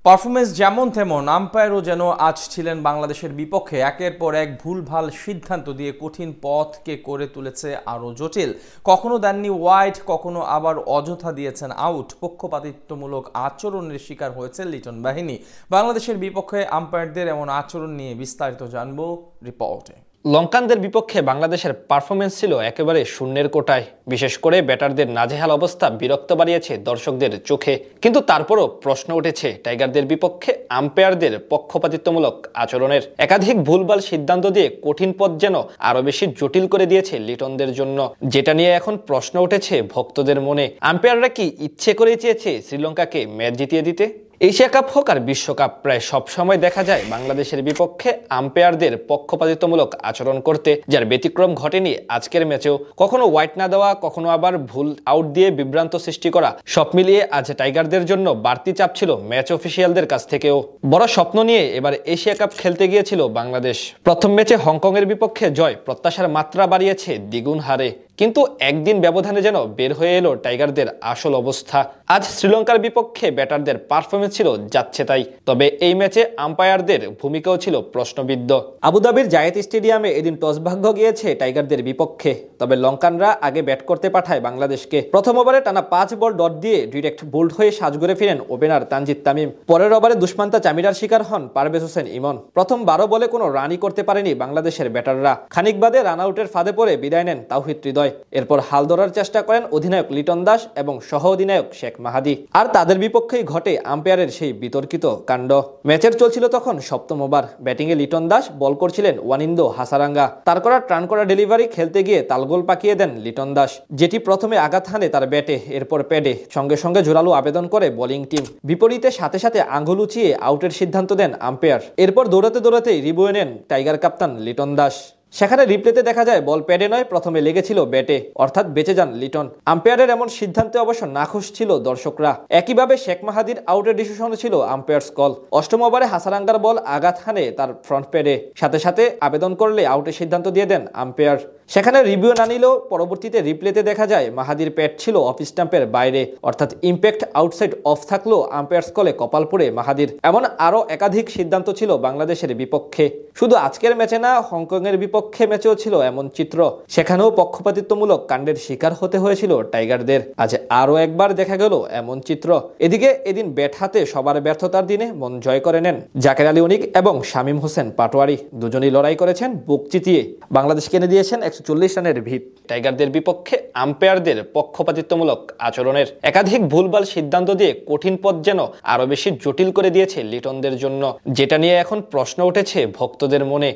Performance যেমন তেমন আম্পায়ারও যেন আজ ছিলেন বাংলাদেশের বিপক্ষে। একের পর এক ভুলভাল সিদ্ধান্ত দিয়ে কঠিন পথকে করে তুলেছে আরও জটিল। কখনো দেননি ওয়াইড, কখনো আবার অযথা দিয়েছেন আউট। পক্ষপাতিত্বমূলক আচরণের শিকার হয়েছে লিটন বাহিনী। বাংলাদেশের বিপক্ষে আম্পায়ারদের এমন আচরণ নিয়ে বিস্তারিত জানবো রিপোর্টে। লঙ্কানদের বিপক্ষে বাংলাদেশের পারফরমেন্স ছিল একেবারে শূন্যের কোটায়। বিশেষ করে ব্যাটারদের নাজেহাল অবস্থা বিরক্ত বাড়িয়েছে দর্শকদের চোখে। কিন্তু তারপরও প্রশ্ন উঠেছে টাইগারদের বিপক্ষে আম্পায়ারদের পক্ষপাতিত্বমূলক আচরণের। একাধিক ভুলভাল সিদ্ধান্ত দিয়ে কঠিন পথ যেন আরো বেশি জটিল করে দিয়েছে লিটনদের জন্য, যেটা নিয়ে এখন প্রশ্ন উঠেছে ভক্তদের মনে। আম্পায়াররা কি ইচ্ছে করেই চেয়েছে শ্রীলঙ্কাকে ম্যাচ জিতিয়ে দিতে? এশিয়া কাপ হোক আর বিশ্বকাপ, প্রায় সবসময় দেখা যায় বাংলাদেশের বিপক্ষে আম্পায়ারদের পক্ষপাতিত্বমূলক আচরণ করতে, যার ব্যতিক্রম ঘটেনি আজকের ম্যাচেও। কখনো হোয়াইট না দেওয়া, কখনো আবার ভুল আউট দিয়ে বিভ্রান্ত সৃষ্টি করা, সব মিলিয়ে আজ টাইগারদের জন্য বাড়তি চাপ ছিল ম্যাচ অফিসিয়ালদের কাছ থেকেও। বড় স্বপ্ন নিয়ে এবার এশিয়া কাপ খেলতে গিয়েছিল বাংলাদেশ। প্রথম ম্যাচে হংকংয়ের বিপক্ষে জয় প্রত্যাশার মাত্রা বাড়িয়েছে দ্বিগুণ হারে, কিন্তু একদিন ব্যবধানে যেন বের হয়ে এলো টাইগারদের আসল অবস্থা। আজ শ্রীলঙ্কার বিপক্ষে ব্যাটারদের পারফরমেন্স ছিল যাচ্ছে তাই, তবে এই ম্যাচে আম্পায়ারদের ভূমিকাও ছিল প্রশ্নবিদ্ধ। আবুধাবির জায়েদ স্টেডিয়ামে এদিন টস ভাগ্য গিয়েছে টাইগারদের বিপক্ষে, তবে লঙ্কানরা আগে ব্যাট করতে পাঠায় বাংলাদেশকে। প্রথম ওভারে টানা 5 বল ডট দিয়ে ডিরেক্ট বোল্ড হয়ে সাজঘরে ফিরেন ওপেনার তানজিদ তামিম। পরের ওভারে দুষ্মান্তা চামিরার শিকার হন পারভেজ হোসেন ইমন। প্রথম 12 বলে কোনো রানই করতে পারেনি বাংলাদেশের ব্যাটাররা। খানিক বাদে রান আউটের ফাঁদে পড়ে বিদায় নেন তাওহিদ হৃদয়। এরপর হাল ধরার চেষ্টা করেন অধিনায়ক লিটন দাস এবং সহ অধিনায়ক শেখ মাহাদি। আর তাদের বিপক্ষেই ঘটে আম্পায়ারের সেই বিতর্কিত কাণ্ড। ম্যাচের চলছিল তখন সপ্তম ওভার। ব্যাটিংয়ে লিটন দাস, বল করছিলেন ওয়ানিন্দো হাসারাঙ্গা। তার করা টার্ন করা ডেলিভারি খেলতে গিয়ে তালগোল পাকিয়ে দেন লিটন দাস, যেটি প্রথমে আঘাত হানে তার ব্যাটে, এরপর প্যাডে। সঙ্গে সঙ্গে জোরালো আবেদন করে বোলিং টিম। বিপরীতে সাথে সাথে আঙ্গুল উঁচিয়ে আউটের সিদ্ধান্ত দেন আম্পায়ার। এরপর দৌড়াতে দৌড়াতেই রিভিউ নেন টাইগার কাপ্তান লিটন দাস। সেখানে রিপ্লেতে দেখা যায় বল প্যাডে নয়, প্রথমে লেগেছিল ব্যাটে, অর্থাৎ বেঁচে যান লিটন। আম্পায়ারের এমন সিদ্ধান্তে অবশ্য নাখুশ ছিল দর্শকরা। একইভাবে শেখ মাহাদির আউটের ডিসিশনে ছিল আম্পায়ার্স কল। অষ্টম ওভারে হাসারাঙ্গার বল আঘাত হানে তার ফ্রন্ট প্যাডে, সাথে সাথে আবেদন করলে আউটের সিদ্ধান্ত দিয়ে দেন আম্পায়ার। সেখানে রিভিউ না নিলেও পরবর্তীতে রিপ্লেতে দেখা যায় মাহাদির প্যাড ছিল অফ স্টাম্পের বাইরে, অর্থাৎ ইম্প্যাক্ট আউটসাইড অফ থাকলেও আম্পায়ার্স কলে কপাল পুড়ে মাহাদির। এমন আরও একাধিক সিদ্ধান্ত ছিল বাংলাদেশের বিপক্ষে। শুধু আজকের ম্যাচে না, হংকংয়ের বিপক্ষে ম্যাচেও ছিল এমন চিত্র। সেখানেও পক্ষপাতিত্বমূলক কাণ্ডের শিকার হতে হয়েছিল টাইগারদের। আজ আরও একবার দেখা গেল এমন চিত্র। এদিকে এদিন ব্যাট হাতে সবার ব্যর্থতার দিনে মন জয় করে নেন জাকের আলী অনিক এবং শামীম হোসেন পাটোয়ারি। দুজনই লড়াই করেছেন বুক চিতিয়ে, বাংলাদেশকে এনে দিয়েছেন 140 রানের ভিত। টাইগারদের বিপক্ষে আম্পায়ারদের পক্ষপাতিত্বমূলক আচরণের একাধিক ভুলভাল সিদ্ধান্ত দিয়ে কঠিন পথ যেন আরো বেশি জটিল করে দিয়েছে লিটনদের জন্য, যেটা নিয়ে এখন প্রশ্ন উঠেছে ভক্তদের মনে।